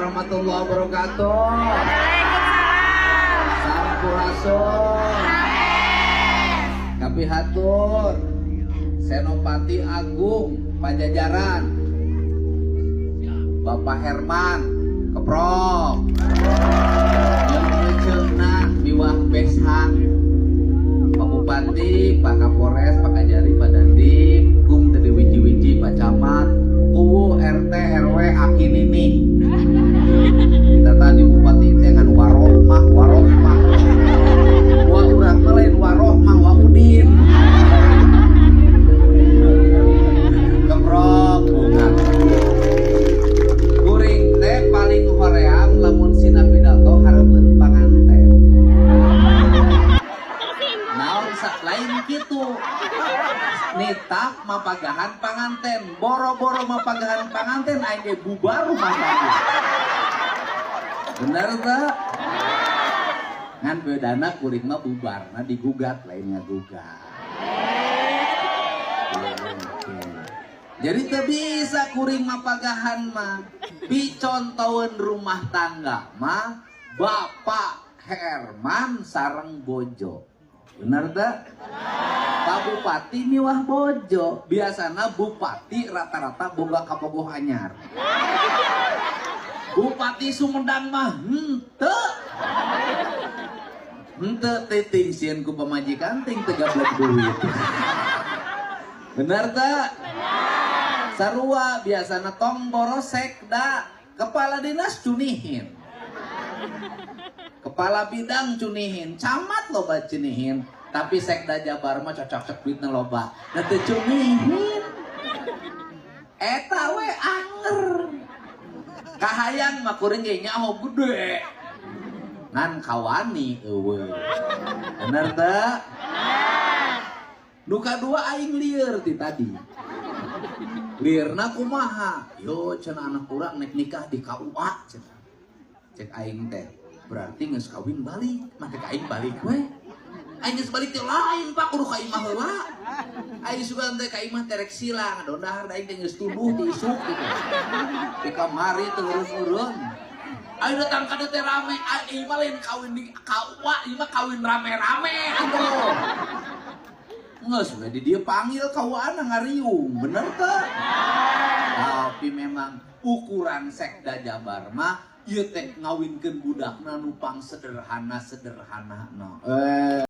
warahmatullahi wabarakatuh. Sampurasun. Kapihatur Senopati Agung Pajajaran Bapak Herman Keprok yang ngeceuna miwah besan Pak Bupati, Pak Kapolres, Pak Kajari, Pak Dandim, Kum tadi wiji-wiji, Pak Camat, Kuwu, RT, RW, Akin ini. Kita tadi Bupati dengan warohmah, wa urang lain warohmah, wa udin. Keprok, bunga. Kuring teh paling hoream lamun sina pidato hareupeun panganten. Naon lain kitu. Nitah mapagahan panganten, boro-boro mapagahan panganten aing ge bubar rumah tangga. Bener teh? Ngan bedana kuring mah bubarna digugat lain ngagugat. Jadi teu bisa kuring mapagahan mah. Bicontoeun rumah tangga mah Bapak Herman sareng bojo. Bener teh? Pak Bupati miwah bojo. Biasana Bupati rata-rata boga kabogoh anyar. Bupati Sumedang mah henteu. Henteu titing sieun ku pamajikan ting teu gablek duit. Bener teh? Sarua biasana tong boros sekda, kepala dinas cunihin. Kepala bidang cunihin, camat loba cunihin, tapi sekda Jabar mah cocok duitna loba. Da teu cunihin. Eta we anger. Kahayang mah kuring ge nyaho gede. Ngan kawani eueuh. Bener teu? Nu kadua aing lieur ti tadi. Liurna kumaha? Yo cenah anak urang nek nikah di KUA cenah. Cek aing teh. Berarti geus kawin balik, make ka aing balik we. Aing geus balik teh lain Pak, kudu ka imah heula. Aing sugan teh ka imah terek silang, dondahar aing teh geus tubuh di isuk gitu. Di kamari teh urun-urun. Aing datang ka teh rame, aing mah lain kawin di KUA, ieu mah kawin rame-rame atuh. Nges we di dieu panggil KUA-na ngariung, bener teh? Tapi memang ukuran sekda Jabar mah ieu teh ngawinkeun budakna nu pang sederhana-sederhana.